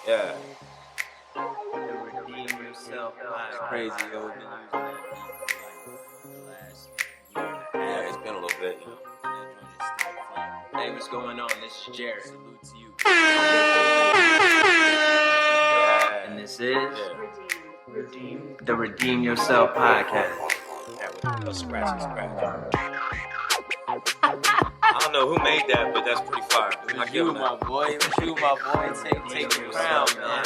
Yeah. Redeem yourself. It's crazy, yo. We've been using that beat for like the last year and a half. Yeah, it's been a little bit. And that joint is still fun. Hey, what's going on? This is Jarrod. Salute to you. Yeah. And this is the Redeem Yourself podcast. Yeah, with scratch. I don't know who made that, but that's pretty fire. It was you, my boy. It was you, my boy. Take the crown, man.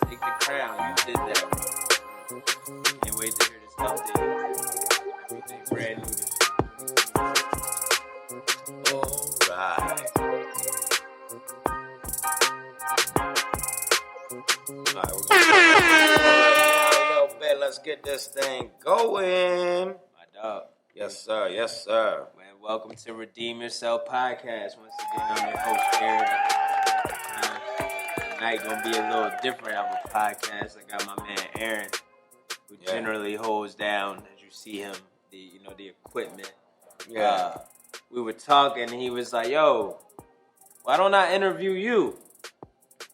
Take the crown. You did that. Can't wait to hear this update. Everything brand new this year. Alright. Alright, we're gonna a little bit. Let's get this thing going. My dog. Yes, sir. Man, welcome to Redeem Yourself podcast. Once again, I'm your host, Jarrod. Tonight gonna be a little different of a podcast. I got my man Aaron, who generally holds down, as you see him, the equipment. Yeah. We were talking, and he was like, "Yo, why don't I interview you?"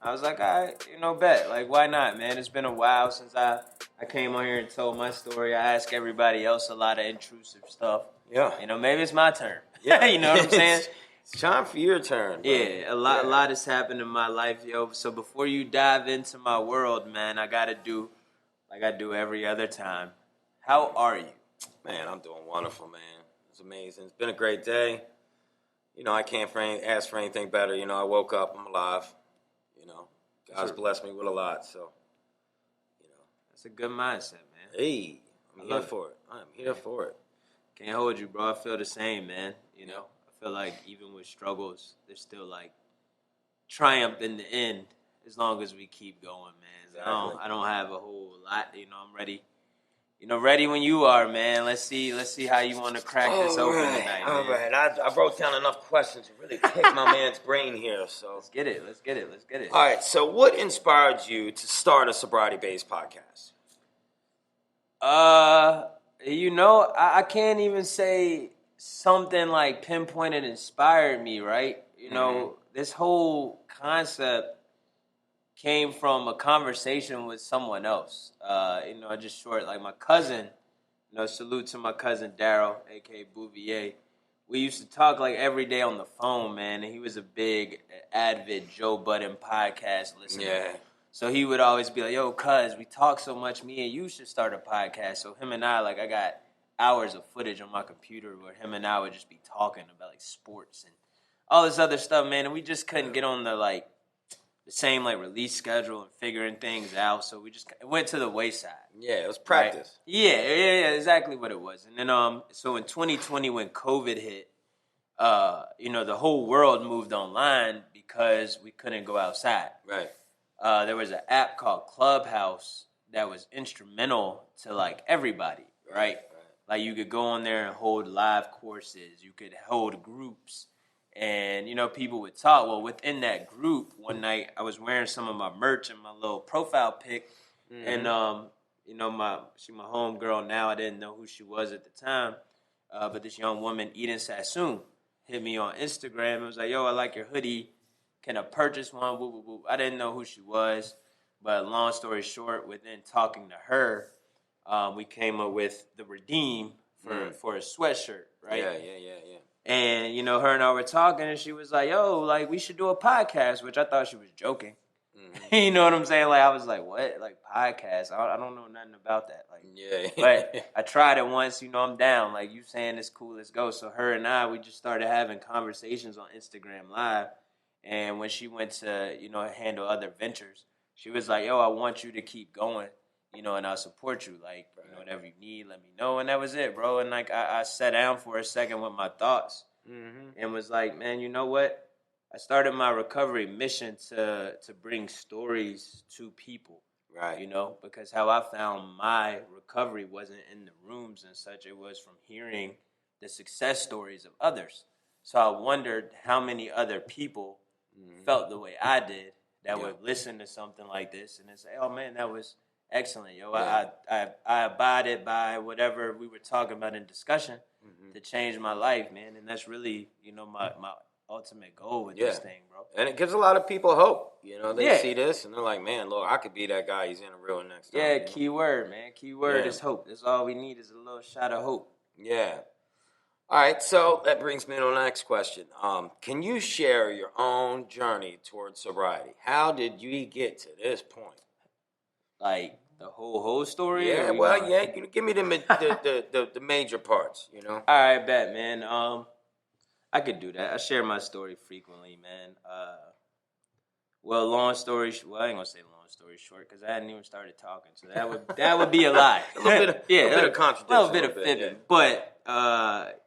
I was like, "All right, bet. Like, why not, man? It's been a while since I came on here and told my story. I ask everybody else a lot of intrusive stuff. Yeah. Maybe it's my turn. Yeah. You know what I'm saying? It's time for your turn, bro. Yeah, a lot has happened in my life, yo. So before you dive into my world, man, I gotta do like I do every other time. How are you? Man, I'm doing wonderful, man. It's amazing. It's been a great day. I can't ask for anything better. I woke up, I'm alive. God's blessed me with a lot, so, That's a good mindset, man. Hey, I'm here for it. I'm here for it. Can't hold you, bro. I feel the same, man. I feel like even with struggles, there's still like triumph in the end as long as we keep going, man. Exactly. I don't have a whole lot. I'm ready. Ready when you are, man. Let's see how you want to crack this open tonight, man. All right. I wrote down enough questions to really kick my man's brain here. So let's get it. All right. So what inspired you to start a sobriety-based podcast? I can't even say something like pinpointed inspired me, right? This whole concept came from a conversation with someone else. Just short, like my cousin, salute to my cousin Daryl, a.k.a. Bouvier. We used to talk like every day on the phone, man, and he was a big avid Joe Budden podcast listener. Yeah. So he would always be like, "Yo, cuz, we talk so much, me and you should start a podcast." So him and I got hours of footage on my computer where him and I would just be talking about like sports and all this other stuff, man, and we just couldn't get on the same release schedule and figuring things out, so it went to the wayside. Yeah, it was practice. Right? Yeah, exactly what it was. And then so in 2020 when COVID hit, the whole world moved online because we couldn't go outside. Right. There was an app called Clubhouse that was instrumental to everybody, right? Like you could go on there and hold live courses, you could hold groups. And, people would talk. Well, within that group, one night, I was wearing some of my merch and my little profile pic. Mm-hmm. And, she's my homegirl now. I didn't know who she was at the time. But this young woman, Eden Sassoon, hit me on Instagram and was like, "Yo, I like your hoodie. Can I purchase one?" Woo, woo, woo. I didn't know who she was. But long story short, within talking to her, we came up with the Redeem for a sweatshirt, right? Yeah. And, her and I were talking, and she was like, "Yo, we should do a podcast," which I thought she was joking. Mm-hmm. You know what I'm saying? I was like, "What? Podcast? I don't know nothing about that." Yeah. But I tried it once, I'm down. You saying it's cool, let's go. So her and I, we just started having conversations on Instagram Live. And when she went to, handle other ventures, she was like, "Yo, I want you to keep going, and I'll support you. Whatever you need, let me know." And that was it, bro. And I sat down for a second with my thoughts and was like, man, you know what? I started my recovery mission to bring stories to people, right? Because how I found my recovery wasn't in the rooms and such. It was from hearing the success stories of others. So I wondered how many other people felt the way I did that would listen to something like this and then say, "Oh man, that was excellent, yo. Yeah. I abided by whatever we were talking about in discussion to change my life, man." And that's really, my ultimate goal with this thing, bro. And it gives a lot of people hope. You know, they see this and they're like, man, look, I could be that guy he's interviewing next time. Yeah, key word, man. Key word is hope. That's all we need is a little shot of hope. Yeah. All right, so that brings me to the next question. Can you share your own journey towards sobriety? How did you get to this point? Like the whole story? Yeah, you give me the major parts, you know? All right, bet, man. I could do that. I share my story frequently, man. Long story. I ain't gonna say long story short because I hadn't even started talking, so that would be a lie. a little bit of contradiction, a little bit of fibbing. Yeah. But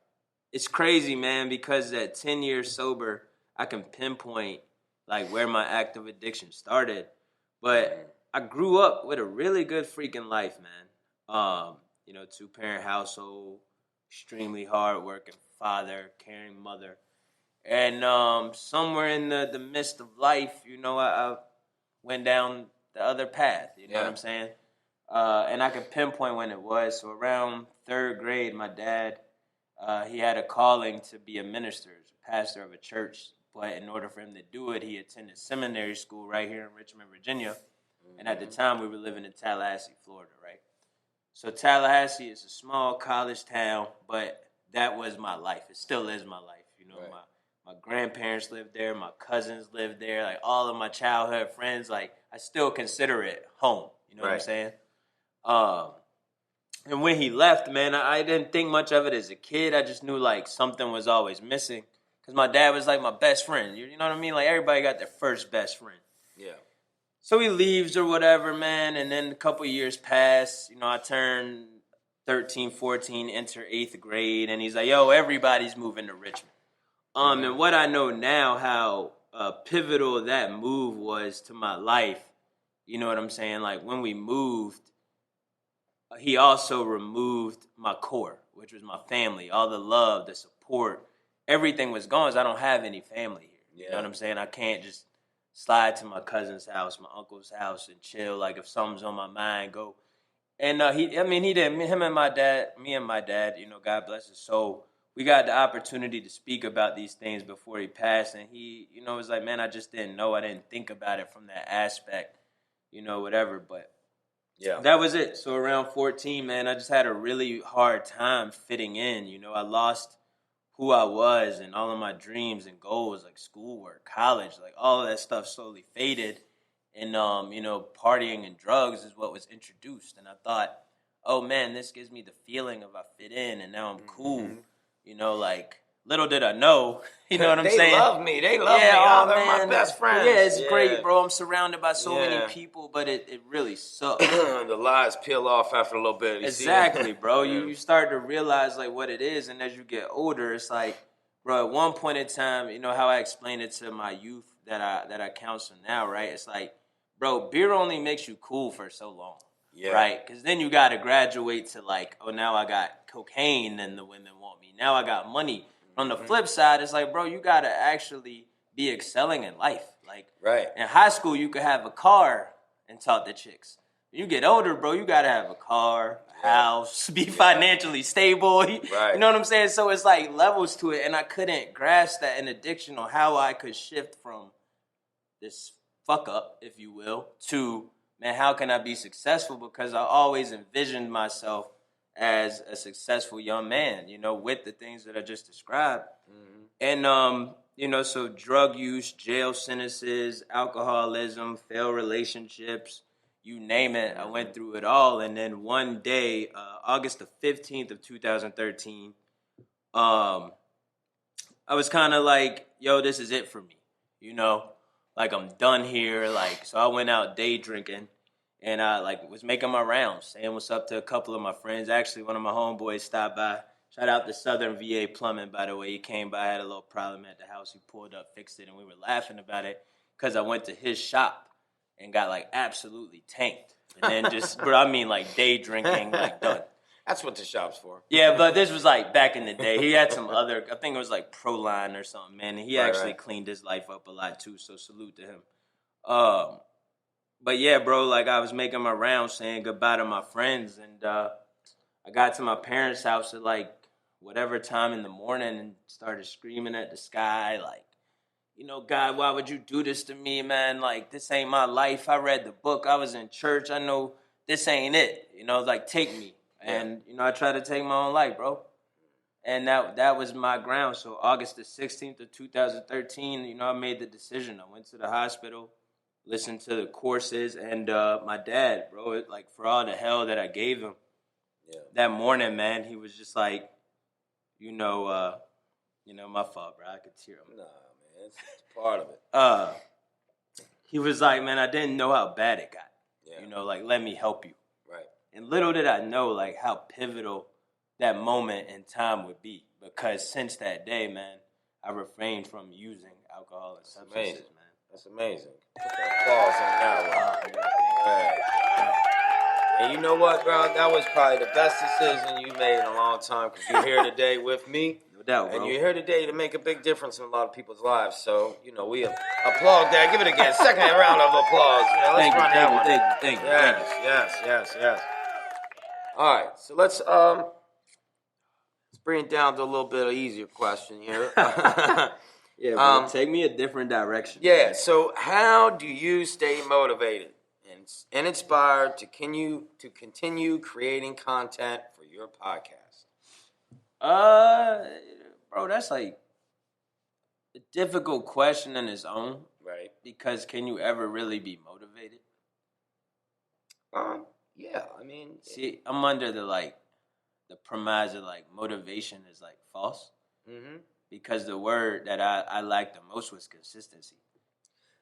it's crazy, man, because at 10 years sober, I can pinpoint like where my active addiction started. But I grew up with a really good freaking life, man. 2-parent household, extremely hardworking father, caring mother. And somewhere in the midst of life, I went down the other path. You know what I'm saying? And I can pinpoint when it was. So around 3rd grade, my dad, he had a calling to be a minister, a pastor of a church. But in order for him to do it, he attended seminary school right here in Richmond, Virginia. And at the time, we were living in Tallahassee, Florida, right? So Tallahassee is a small college town, but that was my life. It still is my life. My grandparents lived there. My cousins lived there. Like, all of my childhood friends, like, I still consider it home. You know what I'm saying? And when he left, man, I didn't think much of it as a kid. I just knew, like, something was always missing. Because my dad was, like, my best friend. You know what I mean? Like, everybody got their first best friend. Yeah. So he leaves or whatever, man, and then a couple years pass. I turned 13, 14, enter 8th grade, and he's like, yo, everybody's moving to Richmond. And what I know now, how pivotal that move was to my life, you know what I'm saying? Like, when we moved, he also removed my core, which was my family. All the love, the support, everything was gone. I don't have any family here. Yeah. You know what I'm saying? I can't just slide to my cousin's house, my uncle's house, and chill. Like, if something's on my mind, go. And he did. Him and my dad, me and my dad, God bless his soul, we got the opportunity to speak about these things before he passed. And he, was like, man, I just didn't know. I didn't think about it from that aspect, whatever. But yeah, that was it. So around 14, man, I just had a really hard time fitting in. I lost who I was and all of my dreams and goals, like schoolwork, college, like all of that stuff slowly faded. And, partying and drugs is what was introduced. And I thought, oh, man, this gives me the feeling of I fit in and now I'm cool. Like, little did I know, you know what I'm saying? They love me. They love me. Oh, they're my best friends. Yeah, it's great, bro. I'm surrounded by so many people, but it really sucks. The lies peel off after a little bit. Exactly, bro. You start to realize, like, what it is, and as you get older, it's like, bro, at one point in time, how I explained it to my youth that I counsel now, right? It's like, bro, beer only makes you cool for so long. Yeah. Right? Because then you got to graduate to like, oh, now I got cocaine and the women want me. Now I got money. On the flip side, it's like, bro, you got to actually be excelling in life. Like, in high school, you could have a car and talk to chicks. When you get older, bro, you got to have a car, a house, be financially stable. You know what I'm saying? So it's like levels to it. And I couldn't grasp that in addiction on how I could shift from this fuck up, if you will, to, man, how can I be successful? Because I always envisioned myself as a successful young man, with the things that I just described. And, so drug use, jail sentences, alcoholism, failed relationships, you name it. I went through it all. And then one day, August the 15th of 2013, I was kind of like, yo, this is it for me, Like, I'm done here. Like, so I went out day drinking, and I was making my rounds, saying what's up to a couple of my friends. Actually, one of my homeboys stopped by. Shout out to Southern VA Plumbing, by the way. He came by, had a little problem at the house. He pulled up, fixed it, and we were laughing about it because I went to his shop and got absolutely tanked. And then just, bro, I mean day drinking, done. That's what the shop's for. Yeah, but this was back in the day. He had some other, I think it was Proline or something, man. And he actually cleaned his life up a lot too, so salute to him. But yeah, bro, I was making my rounds saying goodbye to my friends. And I got to my parents' house at whatever time in the morning and started screaming at the sky, God, why would you do this to me, man? Like, this ain't my life. I read the book. I was in church. I know this ain't it. Like, take me. And, I tried to take my own life, bro. And that was my ground. So August the 16th of 2013, I made the decision. I went to the hospital, listened to the courses, and my dad, bro, for all the hell that I gave him that morning, man, he was just like, my fault, bro. I could tear him. Nah, man, it's part of it. He was like, man, I didn't know how bad it got. Yeah. Let me help you. Right. And little did I know, how pivotal that moment in time would be. Because since that day, man, I refrained from using alcohol and substances, man. That's amazing. Put the applause on that one. And you know what, bro? That was probably the best decision you made in a long time because you're here today with me. No doubt, bro. And you're here today to make a big difference in a lot of people's lives. So, we applaud that. Give it again. Second round of applause. Let's run that one. Thank you. Yes. All right. So let's bring it down to a little bit of easier question here. Yeah, bro, take me a different direction. Yeah. So how do you stay motivated and inspired to continue creating content for your podcast? Bro, that's a difficult question in its own. Right. Because can you ever really be motivated? Yeah. I mean, see, I'm under the premise of motivation is false. Mm-hmm. Because the word that I liked the most was consistency.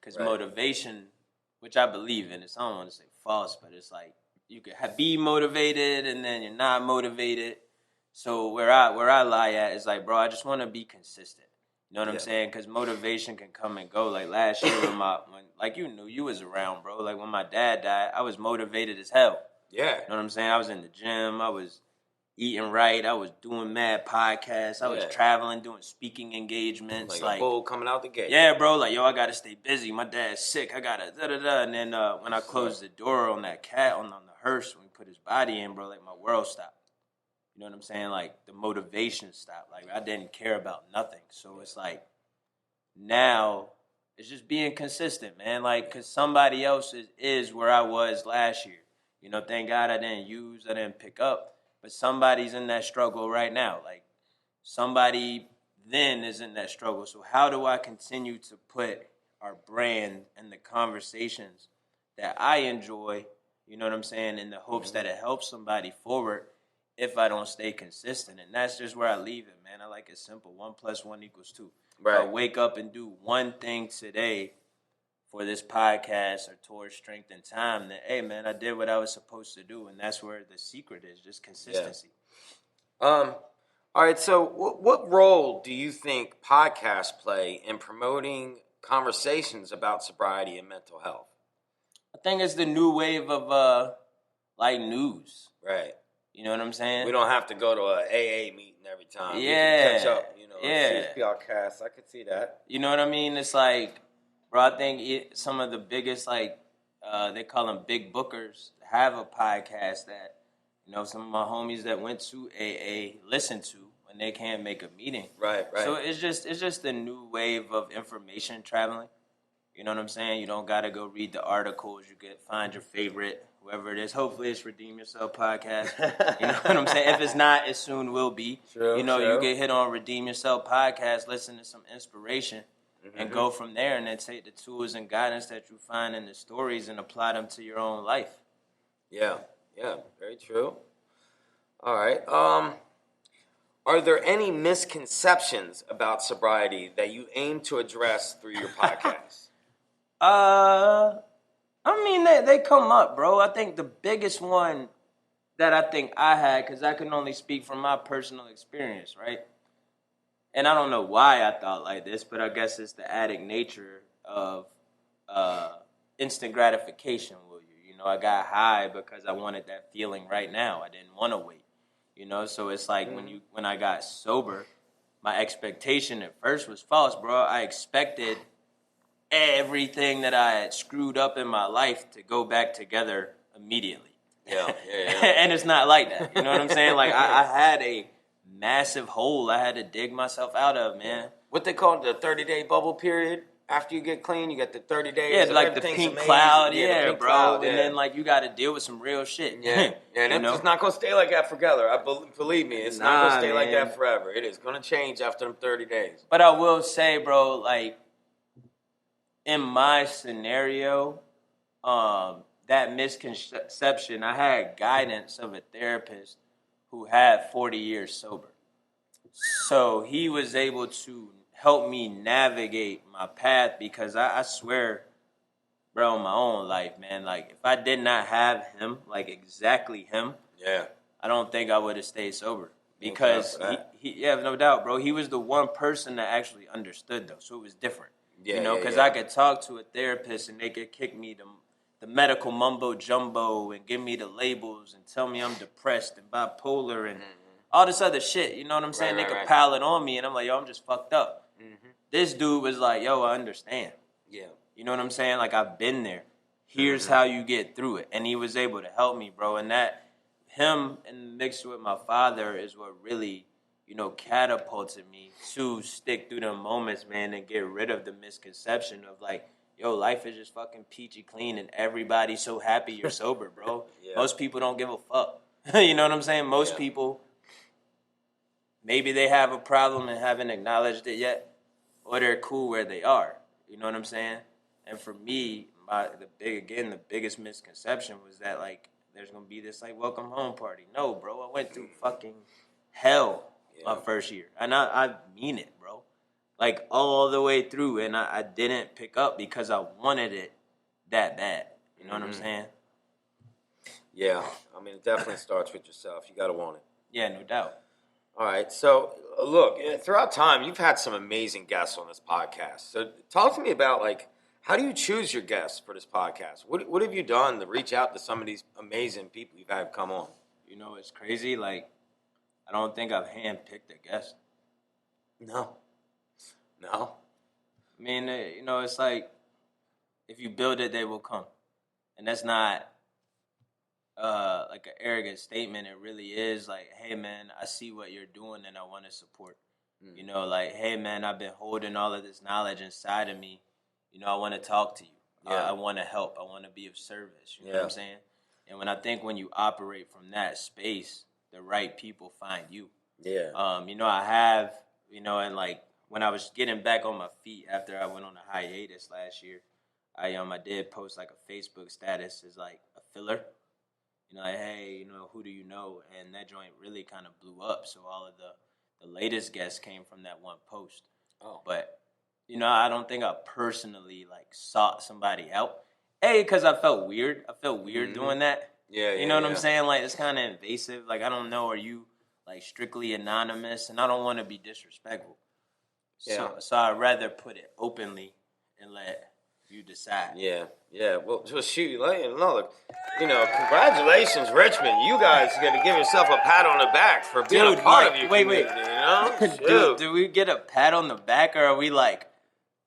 Because motivation, which I believe in, I don't want to say false, but it's you could be motivated and then you're not motivated. So where I lie at is bro, I just want to be consistent. You know what I'm saying? Because motivation can come and go. Last year when you was around, bro. When my dad died, I was motivated as hell. Yeah. You know what I'm saying? I was in the gym. I was eating right. I was doing mad podcasts. I was traveling, doing speaking engagements. Like a bull coming out the gate. Yeah, bro. I got to stay busy. My dad's sick. I got to da-da-da. And then when I closed the door on that cat, on the hearse, when we put his body in, bro, my world stopped. You know what I'm saying? The motivation stopped. I didn't care about nothing. So it's now it's just being consistent, man. Because somebody else is where I was last year. Thank God I didn't pick up. But somebody's in that struggle right now. Somebody then is in that struggle. So how do I continue to put our brand and the conversations that I enjoy, you know what I'm saying, in the hopes that it helps somebody forward if I don't stay consistent? And that's just where I leave it, man. I like it simple. 1 + 1 = 2. Right. I wake up and do one thing today for this podcast or towards Strength and Time, that, hey, man, I did what I was supposed to do. And that's where the secret is, just consistency. Yeah. All right, so what role do you think podcasts play in promoting conversations about sobriety and mental health? I think it's the new wave of, news. Right. You know what I'm saying? We don't have to go to a AA meeting every time. Yeah. We can catch up, CSPR. I could see that. You know what I mean? It's bro, I think some of the biggest, they call them big bookers, have a podcast that, some of my homies that went to AA listen to when they can't make a meeting. Right. So it's just the new wave of information traveling. You know what I'm saying? You don't got to go read the articles. You can find your favorite, whoever it is. Hopefully it's Redeem Yourself Podcast. You know what I'm saying? If it's not, it soon will be. True. You get hit on Redeem Yourself Podcast, listen to some inspiration, and go from there, and then take the tools and guidance that you find in the stories and apply them to your own life. Yeah, very true. All right. Are there any misconceptions about sobriety that you aim to address through your podcast? They come up, bro. I think the biggest one that I think I had, because I can only speak from my personal experience, right? And I don't know why I thought like this, but I guess it's the addict nature of instant gratification, will you? I got high because I wanted that feeling right now. I didn't want to wait. So it's when I got sober, my expectation at first was false, bro. I expected everything that I had screwed up in my life to go back together immediately. Yeah. And it's not like that. You know what I'm saying? I had a massive hole I had to dig myself out of, man. What they call the 30-day bubble period? after you get clean, you get the 30 days. Yeah, of like the everything's pink amazing. cloud, Yeah, the yeah, pink bro. cloud, And yeah. then like you got to deal with some real shit. Yeah, and it's not gonna stay like that forever. Believe me, it's not gonna stay like that forever. It is gonna change after them 30 days. But I will say, bro, like in my scenario, that misconception, I had guidance of a therapist who had 40 years sober. So he was able to help me navigate my path because I swear, bro, in my own life, man, like if I did not have him, like exactly him, yeah, I don't think I would have stayed sober. Because he yeah, no doubt, bro. He was the one person that actually understood though, so it was different. Yeah, because I could talk to a therapist and they could kick me the medical mumbo jumbo and give me the labels and tell me I'm depressed and bipolar and all this other shit. You know what I'm saying? They could pile it on me and I'm like, yo, I'm just fucked up. This dude was like, yo, I understand. Yeah. You know what I'm saying? Like, I've been there. Here's how you get through it. And he was able to help me, bro. And that, him and mixed with my father is what really, catapulted me to stick through the moments, man, and get rid of the misconception of like, yo, life is just fucking peachy clean and everybody's so happy you're sober, bro. Yeah. Most people don't give a fuck. You know what I'm saying? Most people, maybe they have a problem and haven't acknowledged it yet, or they're cool where they are. You know what I'm saying? And for me, the biggest misconception was that like there's gonna be this like welcome home party. No, bro, I went through fucking hell my first year, and I mean it, bro. Like all the way through, and I didn't pick up because I wanted it that bad. You know what I'm saying? Yeah, I mean it definitely starts with yourself. You gotta want it. Yeah, no doubt. All right, so look, throughout time, you've had some amazing guests on this podcast. So talk to me about like, how do you choose your guests for this podcast? What have you done to reach out to some of these amazing people you've had come on? You know, it's crazy. Like, I don't think I've handpicked a guest. No. I mean, it's like if you build it, they will come, and that's not like an arrogant statement. It really is like, hey man, I see what you're doing and I want to support. Like, hey man, I've been holding all of this knowledge inside of me. I want to talk to you. I want to help. I want to be of service. You know what I'm saying? And when you operate from that space, the right people find you. Yeah. I have, and like when I was getting back on my feet after I went on a hiatus last year, I did post like a Facebook status as like a filler. Like, hey, who do you know? And that joint really kind of blew up. So all of the latest guests came from that one post. Oh. But, I don't think I personally, like, sought somebody out. Because I felt weird. I felt weird doing that. Yeah, You know what I'm saying? Like, it's kind of invasive. Like, I don't know, are you, like, strictly anonymous? And I don't want to be disrespectful. Yeah. So I'd rather put it openly and let you decide. Yeah. Well, just shoot. Look, congratulations, Richmond. You guys got to give yourself a pat on the back for being a part of your community. Do we get a pat on the back, or are we like,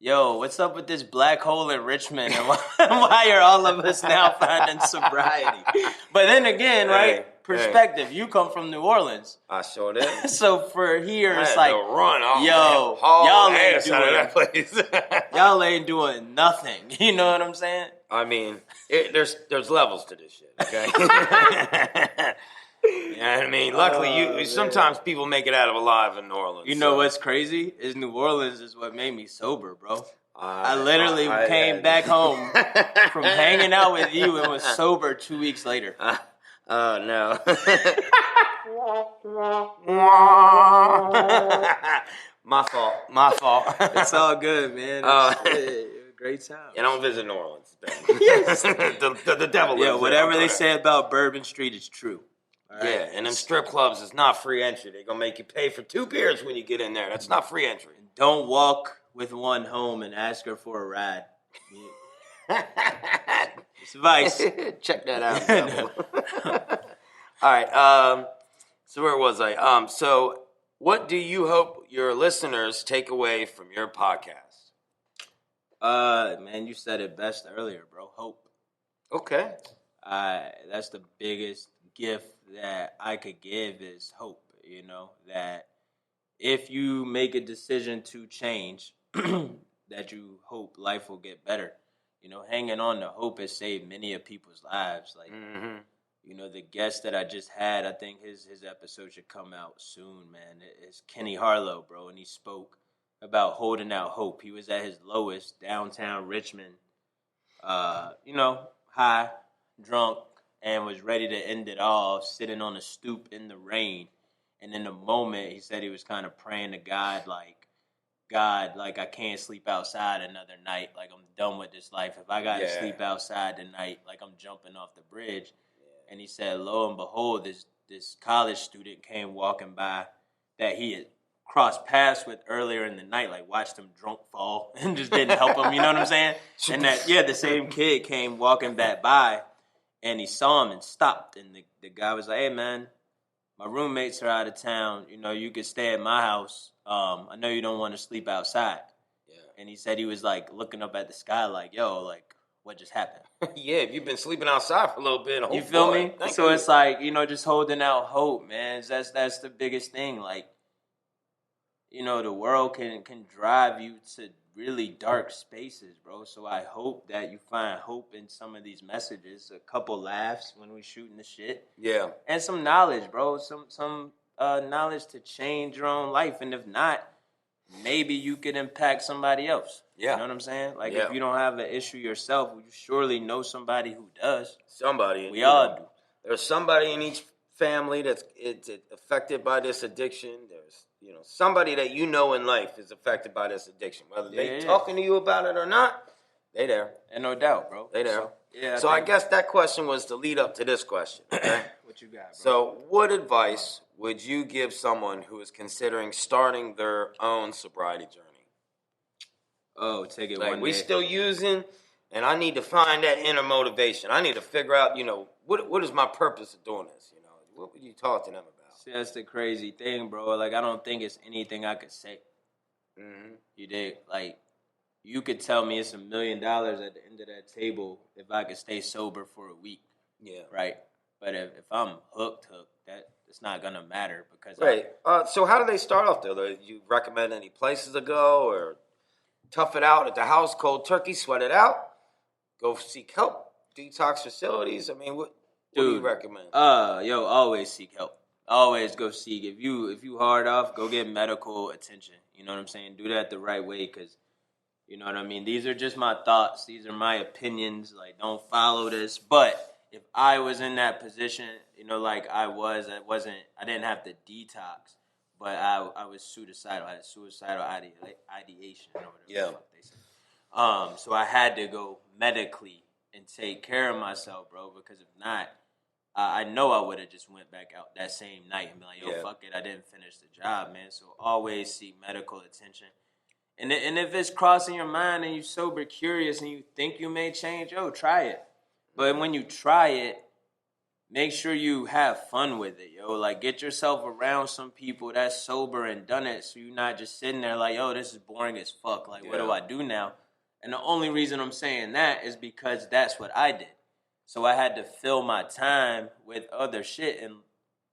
yo, what's up with this black hole in Richmond, and why are all of us now finding sobriety? But then again, right? Perspective. You come from New Orleans. I sure did. So for here, it's like, y'all ain't doing nothing. You know what I'm saying? I mean, there's levels to this shit. Okay. Yeah, I mean, luckily, sometimes people make it out of alive in New Orleans. You know what's crazy is New Orleans is what made me sober, bro. I literally came back home from hanging out with you and was sober 2 weeks later. Oh, no. My fault. It's all good, man. Great time. You don't visit New Orleans. Yes. the devil lives whatever they say about Bourbon Street is true. Right? Yeah, and them strip clubs is not free entry. They're going to make you pay for 2 beers when you get in there. That's not free entry. Don't walk with one home and ask her for a ride. It's advice. Check that out. All right. So where was I? So what do you hope your listeners take away from your podcast? Man, you said it best earlier, bro. Hope. Okay. That's the biggest gift that I could give is hope. That if you make a decision to change, that you hope life will get better. You know, hanging on to hope has saved many of people's lives. Like, you know, the guest that I just had, I think his episode should come out soon, man. It's Kenny Harlow, bro, and he spoke about holding out hope. He was at his lowest, downtown Richmond, you know, high, drunk, and was ready to end it all, sitting on a stoop in the rain. And in the moment, he said he was kind of praying to God, like, I can't sleep outside another night. Like, I'm done with this life. If I got to sleep outside tonight, like, I'm jumping off the bridge. And he said, lo and behold, this college student came walking by that he had crossed paths with earlier in the night, like watched him drunk fall and just didn't help him, you know what I'm saying? And that, the same kid came walking back by and he saw him and stopped. And the guy was like, hey, man, my roommates are out of town. You know, you could stay at my house. I know you don't want to sleep outside. Yeah. And he said he was, like, looking up at the sky like, yo, like, what just happened? Yeah, if you've been sleeping outside for a little bit. You feel me? So it's like, you know, just holding out hope, man. That's the biggest thing. Like, you know, the world can drive you to really dark spaces, bro. So I hope that you find hope in some of these messages. A couple laughs when we shooting the shit. Yeah. And some knowledge, bro. Some knowledge to change your own life. And if not, maybe you could impact somebody else. Yeah. You know what I'm saying? Like, if you don't have an issue yourself, you surely know somebody who does. Somebody. We all do. There's somebody in each family that's affected by this addiction. There's, you know, somebody that you know in life is affected by this addiction. Whether they talking to you about it or not, they there. And no doubt, bro. They there. So I guess that question was to lead up to this question. Okay? What you got, bro? So what advice would you give someone who is considering starting their own sobriety journey? Oh, take it like one day. We still using, and I need to find that inner motivation. I need to figure out, you know, what is my purpose of doing this? You know, what would you talk to them about? See, that's the crazy thing, bro. Like, I don't think it's anything I could say. You dig? Like, you could tell me it's $1 million at the end of that table if I could stay sober for a week. Yeah. Right? But if I'm hooked, it's not going to matter because... Right. So how do they start off, though? Do you recommend any places to go or tough it out at the house, cold turkey, sweat it out, go seek help, detox facilities? I mean, what do you recommend? Always seek help. Always go seek. If you hard off, go get medical attention. You know what I'm saying? Do that the right way because, you know what I mean? These are just my thoughts. These are my opinions. Like, don't follow this. But if I was in that position, you know, like I didn't have to detox, but I was suicidal. I had suicidal ideation or whatever the fuck they say. So I had to go medically and take care of myself, bro, because if not, I know I would have just went back out that same night and be like, yo, fuck it, I didn't finish the job, man. So always seek medical attention. And if it's crossing your mind and you're sober curious and you think you may change, try it. But when you try it, make sure you have fun with it, Like, get yourself around some people that's sober and done it so you're not just sitting there like, this is boring as fuck. Like, what do I do now? And the only reason I'm saying that is because that's what I did. So I had to fill my time with other shit. And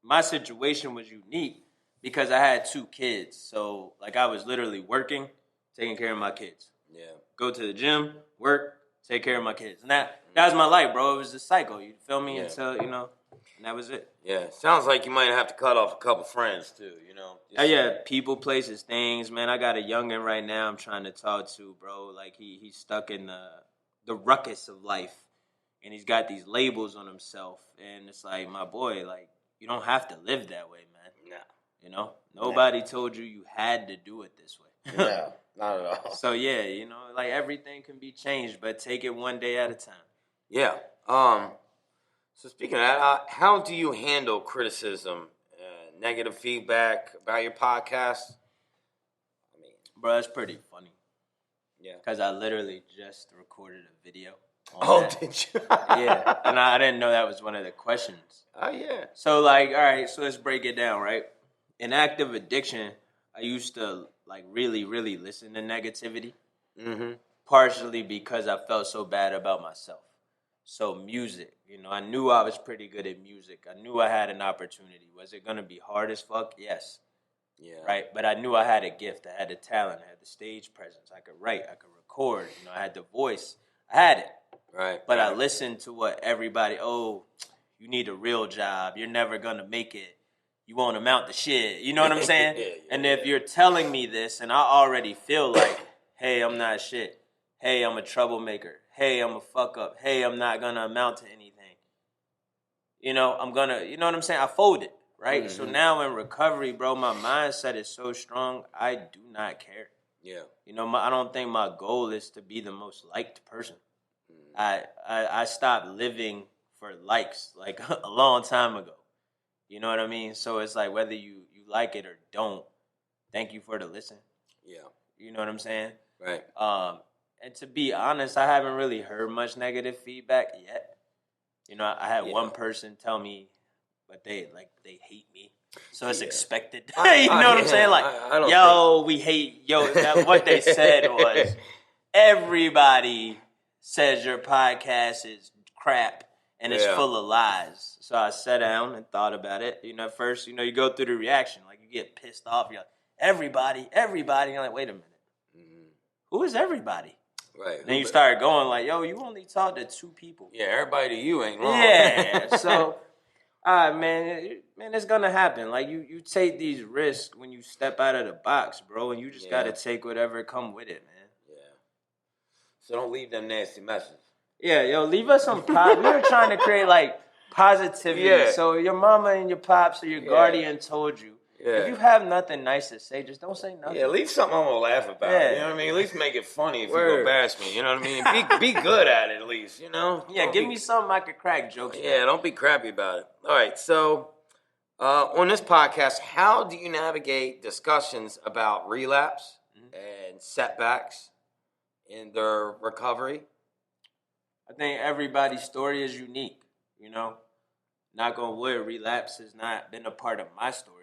my situation was unique because I had 2 kids. So, like, I was literally working, taking care of my kids. Yeah. Go to the gym, work, take care of my kids. And that was my life, bro. It was a cycle. You feel me? Until, and that was it. Yeah. Sounds like you might have to cut off a couple friends, too, People, places, things, man. I got a youngin' right now I'm trying to talk to, bro. Like, he's stuck in the ruckus of life. And he's got these labels on himself. And it's like, my boy, like, you don't have to live that way, man. No. Nobody told you had to do it this way. No, not at all. So, like, everything can be changed, but take it one day at a time. Yeah. So speaking of that, how do you handle criticism, negative feedback about your podcast? I mean, bro, that's pretty funny. Yeah. Because I literally just recorded a video. Did you? Yeah. And I didn't know that was one of the questions. Oh, yeah. So, like, all right, so let's break it down, right? In active addiction, I used to, like, really, really listen to negativity. Partially because I felt so bad about myself. So music, I knew I was pretty good at music. I knew I had an opportunity. Was it going to be hard as fuck? Yes. Yeah. Right? But I knew I had a gift. I had the talent. I had the stage presence. I could write. I could record. I had the voice. I had it. Right. But I listened to what everybody, you need a real job. You're never going to make it. You won't amount to shit. You know what I'm saying? And if you're telling me this and I already feel like, hey, I'm not shit. Hey, I'm a troublemaker. Hey, I'm a fuck up. Hey, I'm not going to amount to anything. I'm going to, you know what I'm saying? I folded, right? Mm-hmm. So now in recovery, bro, my mindset is so strong, I do not care. Yeah. I don't think my goal is to be the most liked person. I stopped living for likes like a long time ago. You know what I mean? So it's like whether you like it or don't, thank you for the listen. Yeah. You know what I'm saying? Right. And to be honest, I haven't really heard much negative feedback yet. I had one person tell me, but they hate me. So it's expected. You know what I'm saying? Like, we hate, what they said was, everybody says your podcast is crap and it's full of lies. So I sat down and thought about it. At first, you go through the reaction. Like, you get pissed off. You're like, everybody. And you're like, wait a minute. Mm-hmm. Who is everybody? Right. Then you start going like, you only talk to 2 people. Yeah, everybody to you ain't wrong. Yeah. So, man, it's going to happen. Like, you take these risks when you step out of the box, bro, and you just got to take whatever come with it, man. Yeah. So don't leave them nasty messages. Yeah, leave us some pop. We were trying to create, like, positivity. Yeah. So your mama and your pops or your guardian told you, if you have nothing nice to say, just don't say nothing. Yeah, leave something I'm going to laugh about. Yeah. You know what I mean? At least make it funny if you go bash me. You know what I mean? Be good at it at least, Yeah, give me something I could crack jokes about. Yeah, don't be crappy about it. All right, so on this podcast, how do you navigate discussions about relapse and setbacks in their recovery? I think everybody's story is unique, Knock on wood, relapse has not been a part of my story,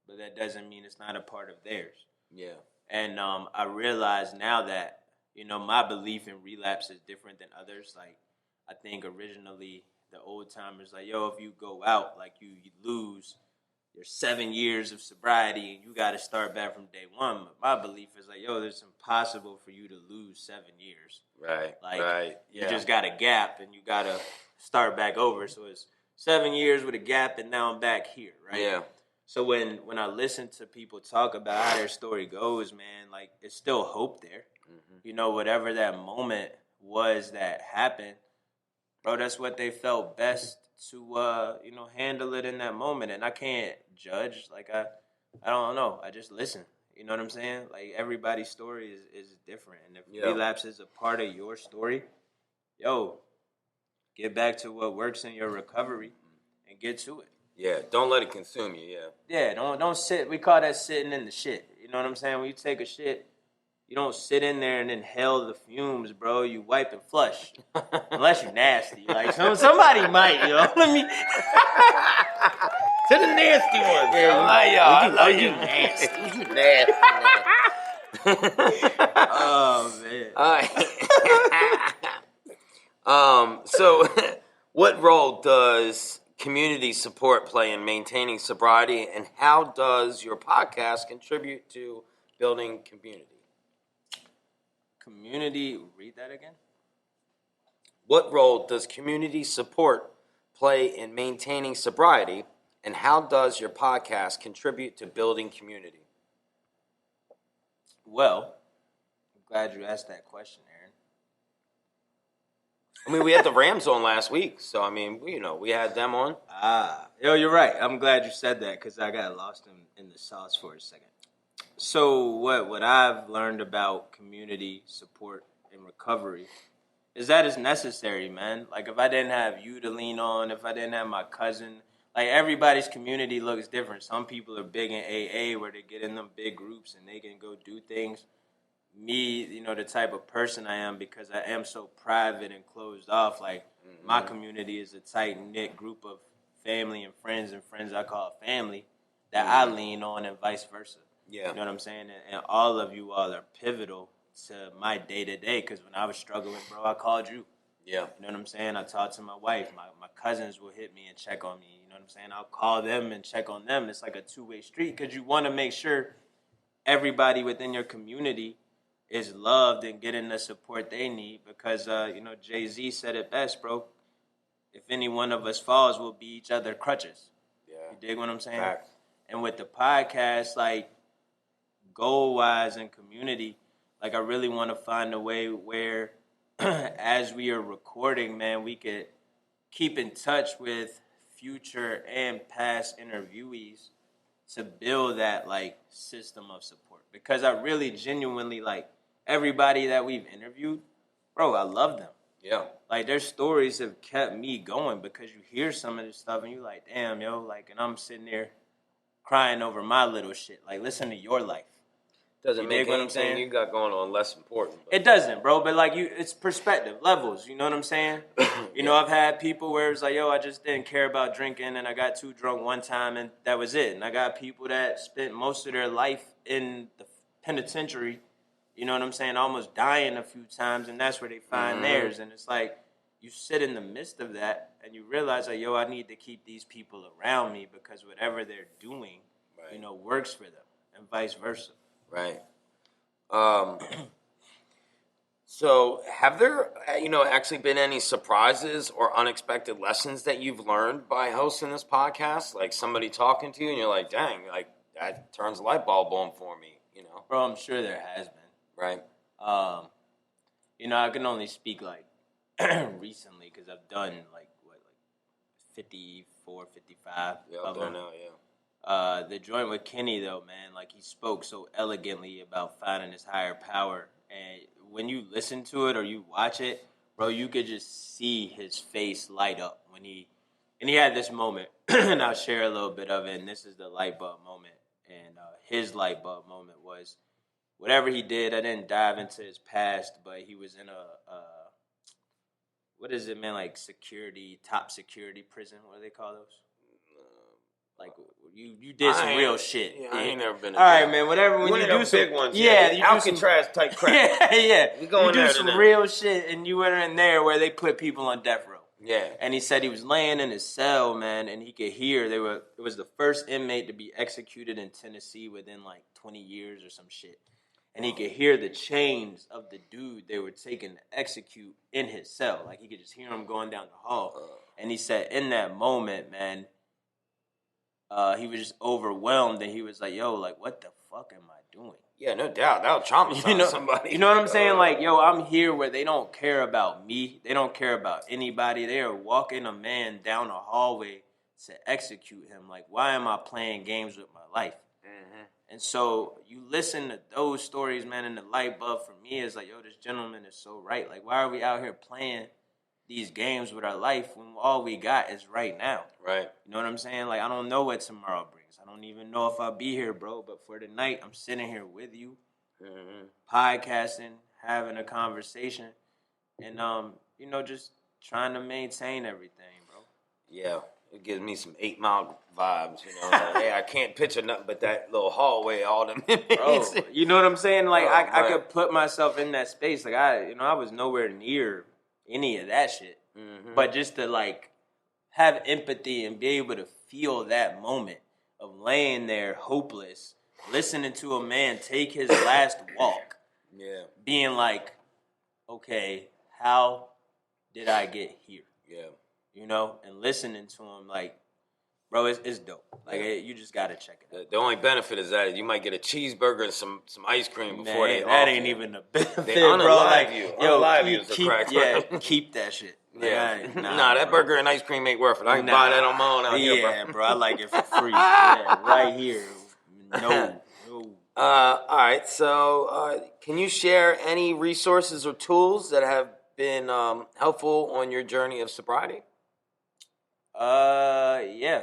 but that doesn't mean it's not a part of theirs. Yeah. And I realize now that, my belief in relapse is different than others. Like, I think originally the old timers, like, if you go out, like, you lose your 7 years of sobriety and you got to start back from day one. But my belief is like, it's impossible for you to lose 7 years. Right. Like, you just got a gap and you got to start back over. So it's 7 years with a gap and now I'm back here, right? Yeah. So when I listen to people talk about how their story goes, man, like, it's still hope there. Mm-hmm. Whatever that moment was that happened, bro, that's what they felt best to handle it in that moment. And I can't judge. Like, I don't know. I just listen. You know what I'm saying? Like, everybody's story is different. And if relapse is a part of your story, get back to what works in your recovery and get to it. Yeah, don't let it consume you, Yeah, don't sit. We call that sitting in the shit. You know what I'm saying? When you take a shit, you don't sit in there and inhale the fumes, bro. You wipe and flush. Unless you're nasty. Like, somebody might, Let me... To the nasty ones. Yeah, I love you. Nasty. You nasty, man. Oh, man. All right. So what role does community support play in maintaining sobriety, and how does your podcast contribute to building community? Read that again? What role does community support play in maintaining sobriety, and how does your podcast contribute to building community? Well, I'm glad you asked that question, Aaron. I mean, we had the Rams on last week, so, I mean, we had them on. You're right. I'm glad you said that because I got lost in the sauce for a second. So what I've learned about community support and recovery is that it's necessary, man. Like, if I didn't have you to lean on, if I didn't have my cousin, like, everybody's community looks different. Some people are big in AA where they get in them big groups and they can go do things. Me, the type of person I am, because I am so private and closed off, like, my community is a tight-knit group of family and friends I call family that I lean on, and vice versa. Yeah. You know what I'm saying? And all of you all are pivotal to my day-to-day, because when I was struggling, bro, I called you. Yeah. You know what I'm saying? I talked to my wife. My cousins will hit me and check on me. know what I'm saying? I'll call them and check on them. It's like a two-way street because you want to make sure everybody within your community is loved and getting the support they need because, Jay-Z said it best, bro. If any one of us falls, we'll be each other crutches. Yeah. You dig what I'm saying? Facts. And with the podcast, like, goal-wise and community, like, I really want to find a way where as we are recording, man, we could keep in touch with future and past interviewees to build that, like, system of support. Because I really genuinely, like, everybody that we've interviewed, bro, I love them. Yeah. Like, their stories have kept me going because you hear some of this stuff and you're like, damn, yo, like, and I'm sitting there crying over my little shit. Like, listen to your life. Doesn't You make dig what I'm anything saying? you got going on less important. But. It doesn't, bro. But like it's perspective, levels. You know what I'm saying? You know, I've had people where it's like, yo, I just didn't care about drinking, and I got too drunk one time, and that was it. And I got people that spent most of their life in the penitentiary. You know what I'm saying? Almost dying a few times, and that's where they find theirs. And it's like you sit in the midst of that, and you realize, like, yo, I need to keep these people around me because whatever they're doing, Right. you know, works for them, and vice versa. Right. So have there, actually been any surprises or unexpected lessons that you've learned by hosting this podcast? Like somebody talking to you and you're like, dang, like that turns a light bulb on for me, you know? Bro, I'm sure there has been. Right. I can only speak like recently because I've done like 54, 55 Yeah, of up there them. now, yeah. The joint with Kenny though, man, like he spoke so elegantly about finding his higher power, and when you listen to it or you watch it, bro, you could just see his face light up when he had this moment, and I'll share a little bit of it. And this is the light bulb moment, and his light bulb moment was whatever he did. I didn't dive into his past, but he was in a what is it, man? Like top security prison. What do they call those? Like you did some real shit. Yeah, I ain't never been. All right, man. Whatever. When you do some big ones, yeah, you Alcatraz type crap. yeah. We going you do there some today. real shit, and you went in there where they put people on death row. Yeah. And he said he was laying in his cell, man, and he could hear it was the first inmate to be executed in Tennessee within like 20 years or some shit. And he could hear the chains of the dude they were taking to execute in his cell. Like he could just hear him going down the hall. And he said in that moment, man, he was just overwhelmed, and he was like, yo, like, what the fuck am I doing? Yeah, no doubt. That'll traumatize somebody. You know what I'm saying? Like, yo, I'm here where they don't care about me. They don't care about anybody. They are walking a man down a hallway to execute him. Like, why am I playing games with my life? Mm-hmm. And so you listen to those stories, man, and the light bulb for me is like, yo, this gentleman is so right. Like, why are we out here playing these games with our life when all we got is right now? Right. You know what I'm saying? Like, I don't know what tomorrow brings. I don't even know if I'll be here, bro. But for tonight, I'm sitting here with you, podcasting, having a conversation, and, just trying to maintain everything, bro. Yeah. It gives me some 8 Mile vibes, Like, hey, I can't picture nothing but that little hallway all them minutes. Bro, you know what I'm saying? Like, I right. could put myself in that space. Like, I was nowhere near any of that shit. Mm-hmm. But just to, like, have empathy and be able to feel that moment of laying there hopeless, listening to a man take his last walk. Yeah. Being like, okay, how did I get here? Yeah. And listening to him, like, bro, it's dope. Like, you just got to check it out. The only benefit is that you might get a cheeseburger and some ice cream before Man, they that off ain't you. even a benefit, They bro. unalive Like, you. yo, Unalive you is the crack. keep that shit. Like, Yeah. nah, that burger and ice cream ain't worth it. I can buy that on my own out here, bro. Yeah, bro, I like it for free. Yeah, right here. No. All right, so can you share any resources or tools that have been helpful on your journey of sobriety? Yeah.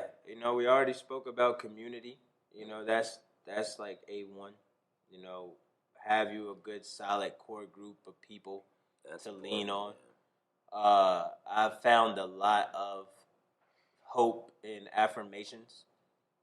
We already spoke about community. That's like A1. Have you a good, solid core group of people to lean on. I've found a lot of hope in affirmations.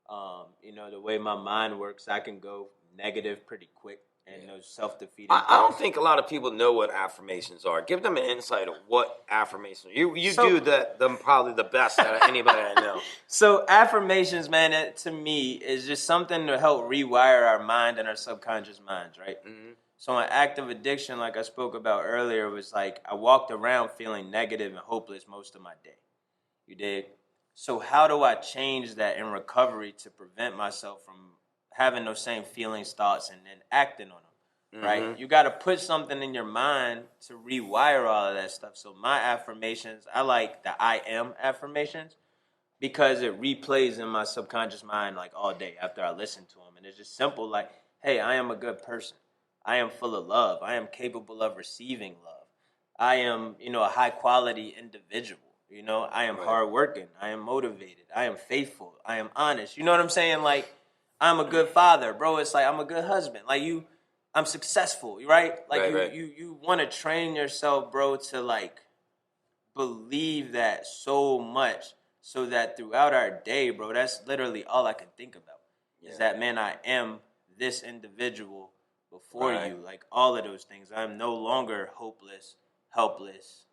The way my mind works, I can go negative pretty quick. and those self-defeating I don't thoughts. think a lot of people know what affirmations are. Give them an insight of what affirmations are. You So- do them probably the best out of anybody I know. So affirmations, man, it, to me, is just something to help rewire our mind and our subconscious minds, right? Mm-hmm. So an act of addiction, like I spoke about earlier, was like I walked around feeling negative and hopeless most of my day. You dig? So how do I change that in recovery to prevent myself from having those same feelings, thoughts, and then acting on them, right? Mm-hmm. You got to put something in your mind to rewire all of that stuff. So my affirmations, I like the I am affirmations because it replays in my subconscious mind like all day after I listen to them. And it's just simple like, hey, I am a good person. I am full of love. I am capable of receiving love. I am, a high quality individual. I am hardworking. I am motivated. I am faithful. I am honest. You know what I'm saying? Like, I'm a good father, bro. It's like I'm a good husband. Like I'm successful, right? Like you want to train yourself, bro, to like believe that so much so that throughout our day, bro, that's literally all I can think about. Is that, man, I am this individual before you. Like all of those things. I'm no longer hopeless, helpless,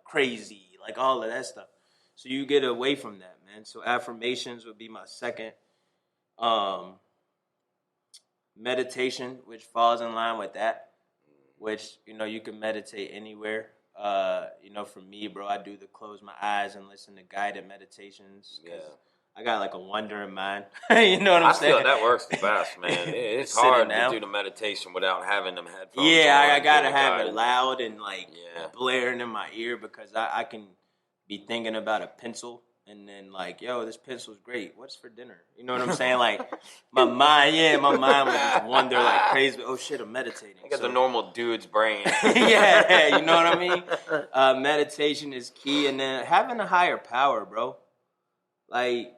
crazy, like all of that stuff. So you get away from that, man. So affirmations would be my second. Meditation, which falls in line with that, which, you can meditate anywhere. For me, bro, I do the close my eyes and listen to guided meditations. Yeah. I got like a wandering mind. You know what I'm saying? I feel that works the best, man. It's hard to do the meditation without having them headphones. Yeah, I gotta have it loud and blaring in my ear because I can be thinking about a pencil and then like, yo, this pencil's great. What's for dinner? You know what I'm saying? Like my mind would just wander like crazy. Oh shit, I'm meditating. I got the normal dude's brain. Yeah, you know what I mean? Meditation is key, and then having a higher power, bro. Like,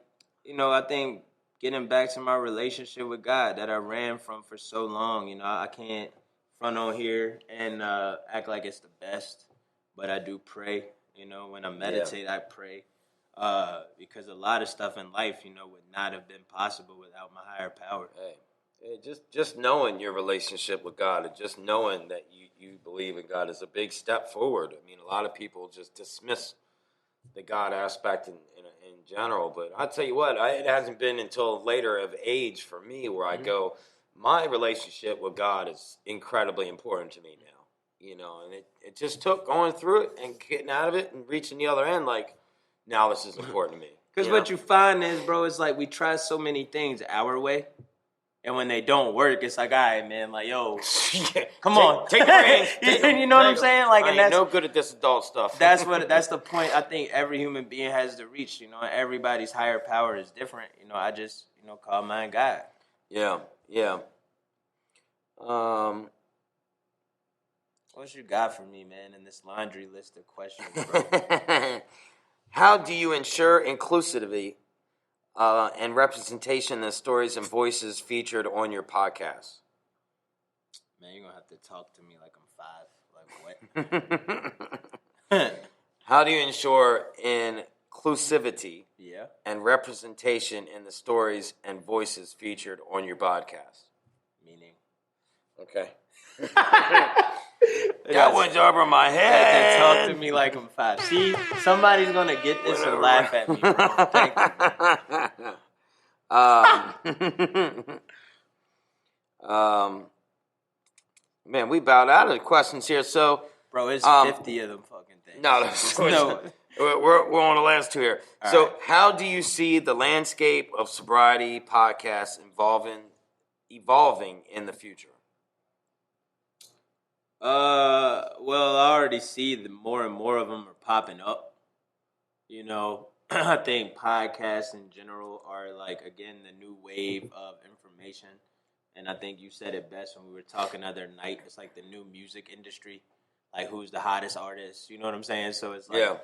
I think getting back to my relationship with God that I ran from for so long, I can't front on here and act like it's the best, but I do pray. When I meditate, I pray. Because a lot of stuff in life, would not have been possible without my higher power. Hey, just knowing your relationship with God and just knowing that you believe in God is a big step forward. I mean, a lot of people just dismiss the God aspect in general, but I'll tell you what, it hasn't been until later of age for me where I go, my relationship with God is incredibly important to me now, and it just took going through it and getting out of it and reaching the other end, like, now this is important to me. Because what you find is, bro, it's like we try so many things our way, and when they don't work, it's like, all right, man, like, yo, come on. Take the reins. You know what I'm saying? Like, I ain't no good at this adult stuff. That's the point I think every human being has to reach, everybody's higher power is different. I just, call mine God. Yeah. What you got for me, man, in this laundry list of questions, bro? How do you ensure inclusivity and representation in the stories and voices featured on your podcast? Man, you're going to have to talk to me like I'm 5. Like, what? How do you ensure inclusivity and representation in the stories and voices featured on your podcast? Meaning? Okay. That one's over my head. Talk to me like I'm 5. See, somebody's going to get this and laugh at me, bro. Thank you. Man, we bowed out of the questions here, so... Bro, it's 50 of them fucking things. No. We're on the last 2 here. All so, right. How do you see the landscape of sobriety podcasts evolving in the future? Well, I already see that more and more of them are popping up. I think podcasts in general are like, again, the new wave of information. And I think you said it best when we were talking the other night. It's like the new music industry. Like, who's the hottest artist? You know what I'm saying? So it's like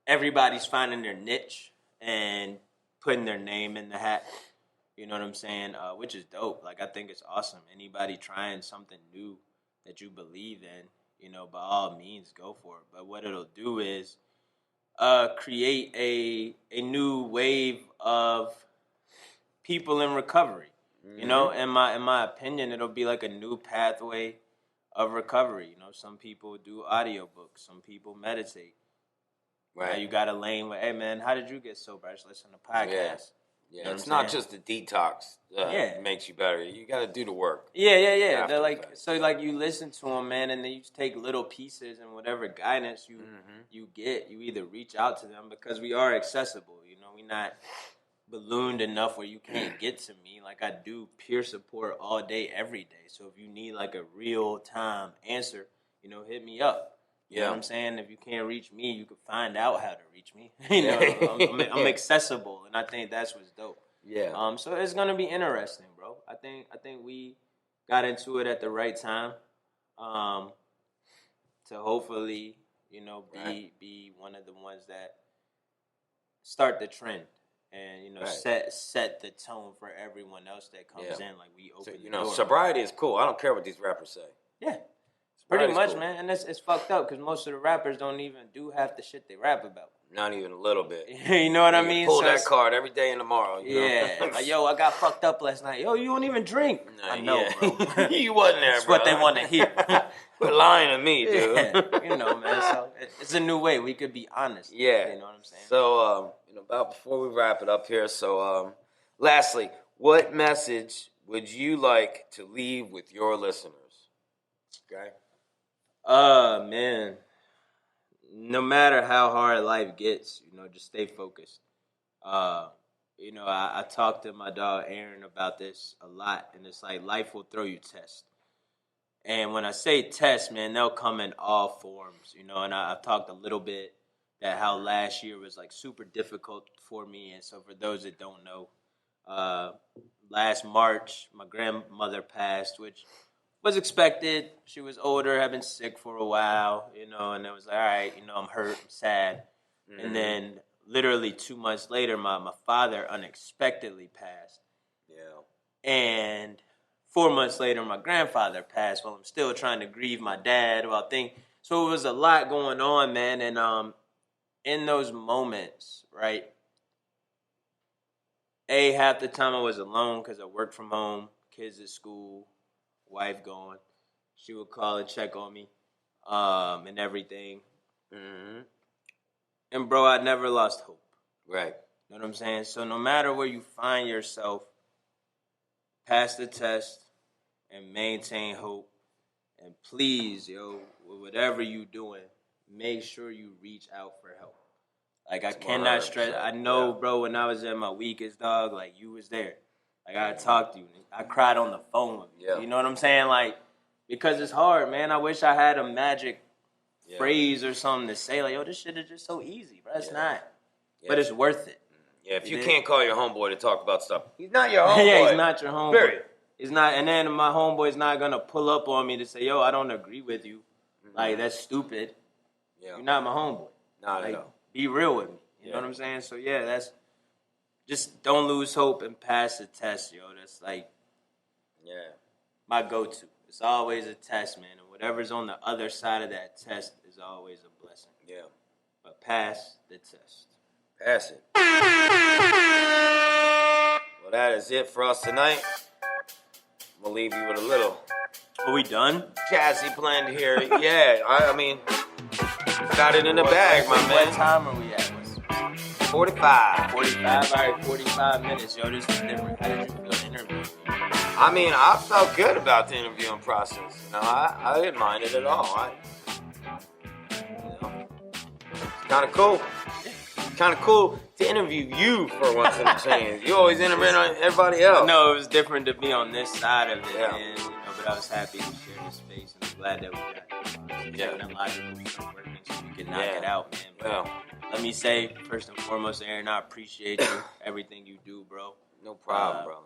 everybody's finding their niche and putting their name in the hat. You know what I'm saying? Which is dope. Like, I think it's awesome. Anybody trying something new that you believe in, by all means, go for it. But what it'll do is create a new wave of people in recovery. You know, in my opinion, it'll be like a new pathway of recovery. You know, some people do audiobooks, some people meditate. Right. Now you got a lane where, hey man, how did you get sober? I just listen to podcasts. Yeah. You know it's not just the detox makes you better. You got to do the work. Yeah. They're like, so like you listen to them, man, and then you take little pieces and whatever guidance you get, you either reach out to them because we are accessible. You know, we're not ballooned enough where you can't get to me. Like I do peer support all day, every day. So if you need like a real time answer, you know, hit me up. You know what I'm saying? If you can't reach me, you can find out how to reach me. You know, I'm accessible, and I think that's what's dope. Yeah. So it's gonna be interesting, bro. I think we got into it at the right time. To hopefully, you know, be one of the ones that start the trend. And you know, set the tone for everyone else that comes in. Like we open the door. Sobriety is cool. I don't care what these rappers say. Yeah, pretty much, cool. Man. And it's fucked up because most of the rappers don't even do half the shit they rap about. Not even a little bit. You know what I mean? Pull that card every day and tomorrow. You know? Like, yo, I got fucked up last night. Yo, you don't even drink. I know, bro. You wasn't there, That's bro. what they want to hear. Quit lying to me, dude. You know, man. So it's a new way. We could be honest. Yeah. You know what I'm saying? So, about before we wrap it up here, so lastly, what message would you like to leave with your listeners? Okay. Man. No matter how hard life gets, you know, just stay focused. You know, I talked to my dog Aaron about this a lot, and it's like life will throw you tests. And when I say tests, man, they'll come in all forms, you know, and I've talked a little bit that how last year was like super difficult for me. And so for those that don't know, last March, my grandmother passed, which was expected. She was older, had been sick for a while, you know, and it was like, all right, you know, I'm hurt, I'm sad. Mm-hmm. And then literally 2 months later, my father unexpectedly passed. Yeah. And 4 months later, my grandfather passed while I'm still trying to grieve my dad. So it was a lot going on, man. And in those moments, right, half the time I was alone because I worked from home, kids at school, wife gone. She would call and check on me and everything. Mm-hmm. And, bro, I never lost hope. Right. You know what I'm saying? So no matter where you find yourself, pass the test and maintain hope. And please, whatever you doing, make sure you reach out for help. Like, I cannot stress. I know, bro, when I was at my weakest, dog, like, you was there. Like, I talked to you. I cried on the phone with you. Yeah. You know what I'm saying? Like, because it's hard, man. I wish I had a magic phrase or something to say. Like, this shit is just so easy, bro. It's not. Yeah. But it's worth it. Yeah, if you can't call your homeboy to talk about stuff, he's not your homeboy. Yeah, he's not your homeboy. Period. He's not. And then my homeboy's not going to pull up on me to say, I don't agree with you. Mm-hmm. Like, that's stupid. Yeah. You're not my homeboy. Not at all. Be real with me. You know what I'm saying? So, that's... Just don't lose hope and pass the test, That's like, my go-to. It's always a test, man. And whatever's on the other side of that test is always a blessing. Yeah. But pass the test. Pass it. Well, that is it for us tonight. I'm going to leave you with a little... Are we done? Jazzy blend here. Yeah, I mean, got it in the bag, my man. What time are we at? 45. 45? All right, 45 minutes. This is different. How did you feel the interview? I mean, I felt good about the interviewing process. I didn't mind it at all. It's kind of cool. Kind of cool to interview you for once in a change. You always interview everybody else. No, it was different to be on this side of it, and but I was happy to share this space, and I'm glad that we got technological stuff working so we can knock it out, man. But let me say, first and foremost, Aaron, I appreciate you, everything you do, bro. No problem, bro.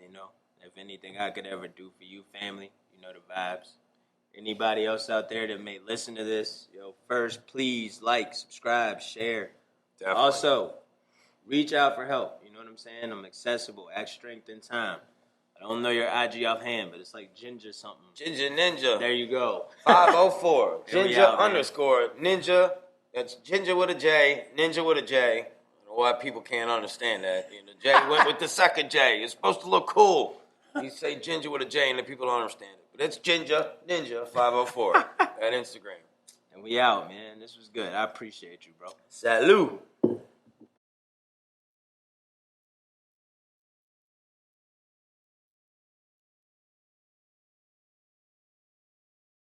And, if anything I could ever do for you, family, the vibes. Anybody else out there that may listen to this, first, please like, subscribe, share. Definitely. Also, reach out for help. You know what I'm saying? I'm accessible. Act Strength in Time. I don't know your IG offhand, but it's like Ginger something. Ginger Ninja. There you go. 504. Ginger _ Ninja. That's Ginger with a J. Ninja with a J. I don't know why people can't understand that. J went with the second J. It's supposed to look cool. You say Ginger with a J and the people don't understand it. But it's Ginger Ninja 504 at Instagram. And we out, man. This was good. I appreciate you, bro. Salud.